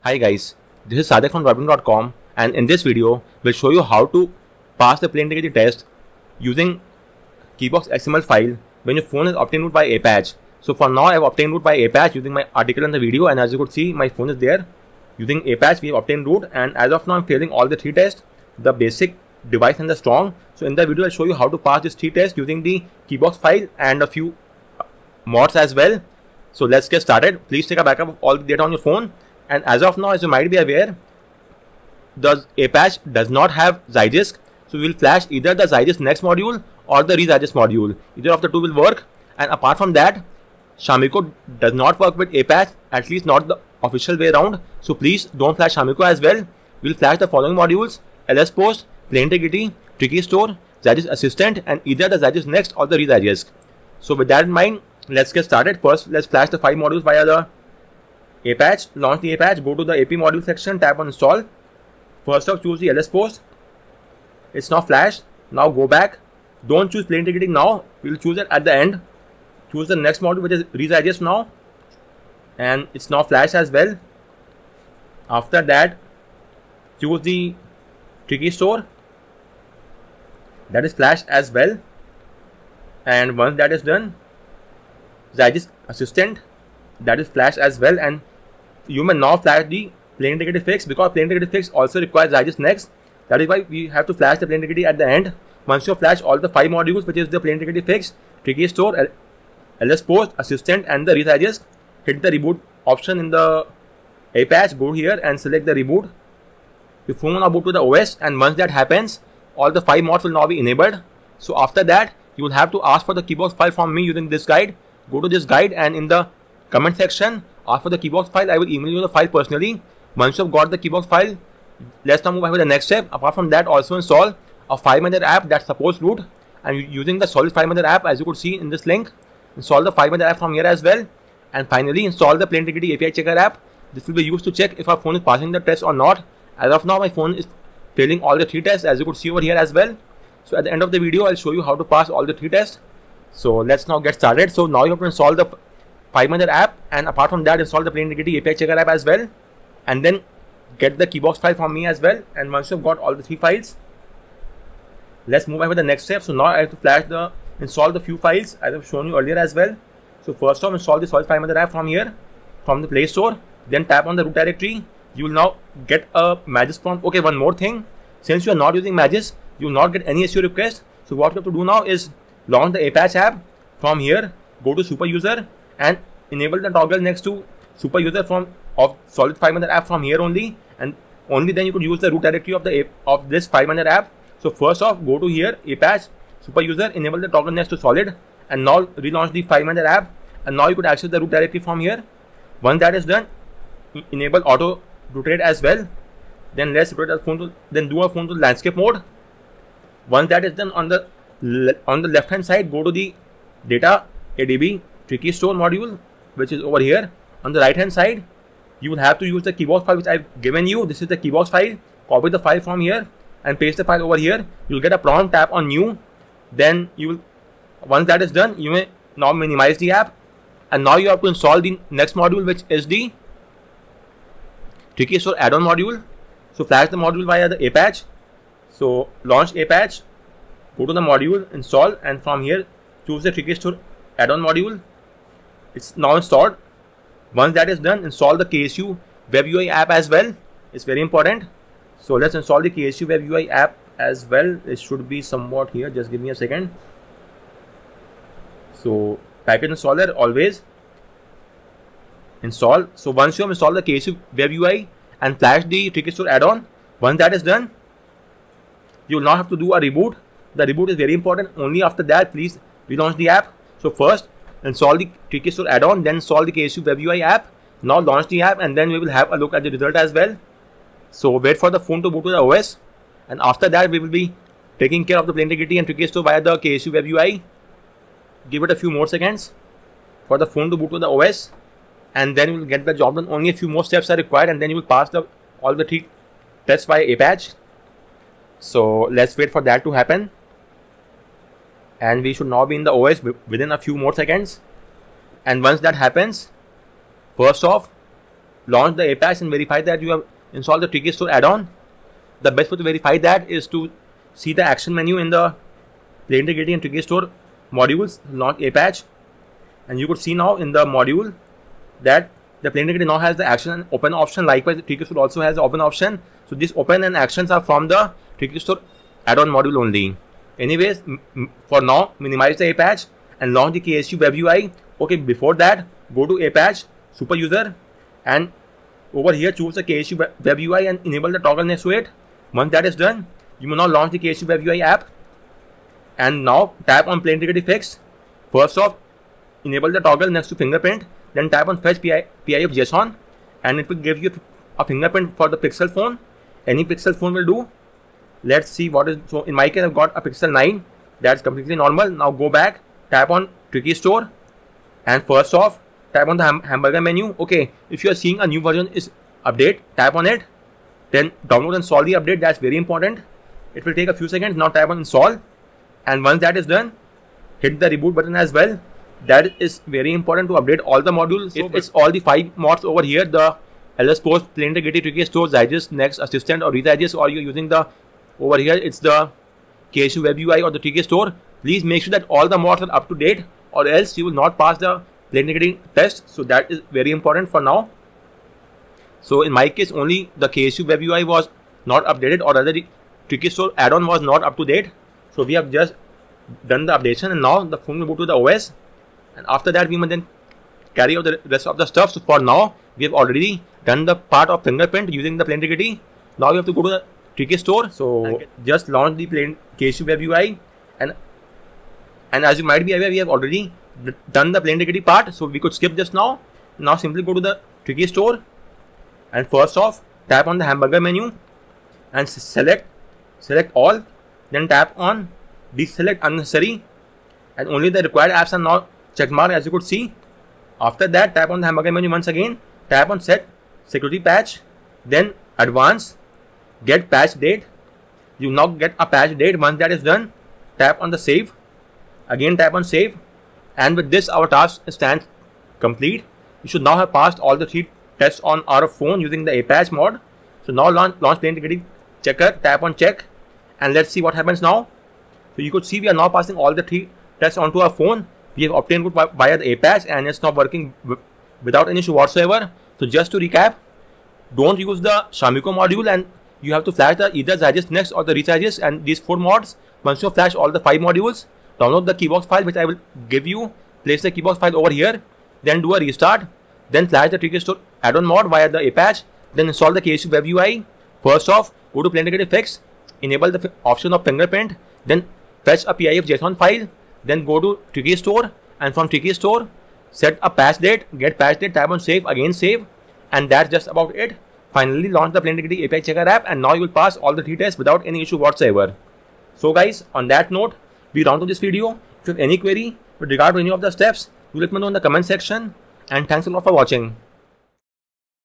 Hi guys, this is Sadek from Webin.com, and in this video, we'll show you how to pass the plain integrity test using Keybox XML file when your phone is obtained root by Apache. So for now, I've obtained root by Apache using my article in the video, and as you could see, my phone is there. Using Apache, we have obtained root, and as of now, I'm failing all the three tests, the basic, device, and the strong. So in the video, I'll show you how to pass these three tests using the Keybox file and a few mods as well. So let's get started. Please take a backup of all the data on your phone. And as of now, as you might be aware, the Apache does not have Zygisk, so we will flash either the Zygisk Next module or the ReZygisk module. Either of the two will work. And apart from that, Shamiko does not work with Apache, at least not the official way around. So please don't flash Shamiko as well. We'll flash the following modules: LS Post, Plain Integrity, Tricky Store, Zygisk Assistant, and either the Zygisk Next or the ReZygisk. So with that in mind, let's get started. First, let's flash the 5 modules via the Apache. Launch the Apache, go to the AP module section, tap on install. First off, choose the LS Post. It's now flashed. Now go back. Don't choose Plain Integrity now. We'll choose it at the end. Choose the next module, which is ReZygisk now. And it's now flashed as well. After that, choose the Tricky Store. That is flashed as well. And once that is done, Zygisk Assistant, that is flashed as well. And you may now flash the Plain Integrity fix, because Plain Integrity fix also requires Zygisk Next. That is why we have to flash the Plain Integrity at the end. Once you flash all the 5 modules, which is the Plain Integrity fix, Tricky Store, LS Post, Assistant, and the ReZygisk, hit the reboot option in the Apache. Go here and select the reboot. Your phone will now boot to the OS, and once that happens, all the 5 mods will now be enabled. So after that, you will have to ask for the Keybox file from me using this guide. Go to this guide, and in the comment section, ask for the Keybox file. I will email you the file personally. Once you have got the Keybox file, let's now move on to the next step. Apart from that, also install a FileManager app that supports root, and using the Solid FileManager app, as you could see in this link, install the FileManager app from here as well. And finally, install the Plain Integrity API Checker app. This will be used to check if our phone is passing the test or not. As of now, my phone is failing all the 3 tests, as you could see over here as well. So at the end of the video, I'll show you how to pass all the 3 tests. So let's now get started. So now you have to install the FileManager app, and apart from that, install the Plain Integrity API Checker app as well, and then get the Keybox file from me as well. And once you've got all the 3 files, let's move on with the next step. So now I have to install the few files as I've shown you earlier as well. So first off, install the Solid FileManager app from here, from the Play Store. Then tap on the root directory. You will now get a Magisk prompt. Okay, one more thing. Since you are not using Magisk, you will not get any SEO request. So what you have to do now is launch the Apache app. From here, go to Super User and enable the toggle next to Super User of Solid FileManager app from here only, and only then you could use the root directory of this FileManager app. So first off, go to here, Apache, Super User, enable the toggle next to Solid, and now relaunch the FileManager app, and now you could access the root directory from here. Once that is done, enable auto rotate as well. Then let's rotate the phone to, then do a phone to landscape mode. Once that is done, on the left hand side, go to the data ADB Tricky Store module, which is over here. On the right hand side, you will have to use the Keybox file which I've given you. This is the Keybox file. Copy the file from here and paste the file over here. You'll get a prompt, tap on new. Then you will, once that is done, you may now minimize the app, and now you have to install the next module, which is the Tricky Store add-on module. So flash the module via the Apache. So launch Apache, go to the module, install, and from here choose the Tricky Store add-on module. It's now installed. Once that is done, install the KSU Web UI app as well. It's very important. So let's install the KSU Web UI app as well. It should be somewhat here. Just give me a second. So package installer, always install. So once you have installed the KSU Web UI and flash the Tricky Store add-on, once that is done, you will now have to do a reboot. The reboot is very important. Only after that, please relaunch the app. So first, install the Tricky Store add-on, then install the KSU Web UI app. Now launch the app, and then we will have a look at the result as well. So wait for the phone to boot to the OS, and after that we will be taking care of the Plain Integrity and Tricky Store via the KSU Web UI. Give it a few more seconds for the phone to boot to the OS, and then we will get the job done. Only a few more steps are required, and then you will pass all the 3 tests via Apache. So let's wait for that to happen. And we should now be in the OS within a few more seconds. And once that happens, first off, launch the Apache and verify that you have installed the Tricky Store add-on, the best way to verify that is to see the action menu in the Play Integrity and Tricky Store modules, launch Apache, and you could see now in the module that the Play Integrity now has the action and open option. Likewise, the Tricky Store also has the open option. So these open and actions are from the Tricky Store add-on module only. Anyways, for now, minimize the Apache and launch the KSU Web UI. Okay, before that, go to Apache Super User and over here choose the KSU Web UI and enable the toggle next to it. Once that is done, you will now launch the KSU Web UI app and now tap on Play Integrity Fix. First off, enable the toggle next to fingerprint, then tap on Fetch PIF JSON and it will give you a fingerprint for the Pixel phone. Any Pixel phone will do. Let's see what is, so in my case I've got a Pixel 9, that's completely normal. Now go back, tap on Tricky Store and first off tap on the hamburger menu. Okay, if you are seeing a new version is update, tap on it, then download and install the update. That's very important. It will take a few seconds. Now tap on install and once that is done, hit the reboot button as well. That is very important to update all the modules. It's all the 5 mods over here, the LS Post, Play Integrity, Tricky Store, Zygis, Next, Assistant or Rezygis, or you're using the over here it's the KSU Web UI or the Tricky Store. Please make sure that all the mods are up to date or else you will not pass the Play Integrity test. So that is very important for now. So in my case only the KSU Web UI was not updated, or rather the Tricky Store add-on was not up to date. So we have just done the updation and now the phone will go to the OS and after that we must then carry out the rest of the stuff. So for now we have already done the part of fingerprint using the Play Integrity. Now we have to go to the Tricky Store. So just launch the KSU Web UI and as you might be aware, we have already done the Play Integrity part, so we could skip this now. Now simply go to the Tricky Store and first off tap on the hamburger menu and select all, then tap on deselect unnecessary and only the required apps are now checkmarked, as you could see. After that, tap on the hamburger menu once again, tap on set security patch, then advanced, get patch date. You now get a patch date. Once that is done, tap on the save, again tap on save, and with this our task stands complete. You should now have passed all the 3 tests on our phone using the Apache mod. So now launch Play Integrity Checker, tap on check and let's see what happens now. So you could see we are now passing all the 3 tests onto our phone. We have obtained good via the Apache and it's now working without any issue whatsoever. So just to recap, don't use the Shamiko module and you have to flash the either Zygis Next or the Rezygis and these 4 mods. Once you flash all the 5 modules, download the keybox file which I will give you, place the keybox file over here, then do a restart, then flash the Tricky Store add-on mod via the Apache, then install the KSU Web UI. First off, go to Play Integrity Fix, enable the option of fingerprint, then fetch a PIF JSON file, then go to Tricky Store and from Tricky Store set a patch date, get patch date, tap on save, again save, and that's just about it. Finally launch the Play Integrity API Checker app and now you will pass all the 3 tests without any issue whatsoever. So guys, on that note, we round to this video. If you have any query with regard to any of the steps, do let me know in the comment section and thanks a lot for watching.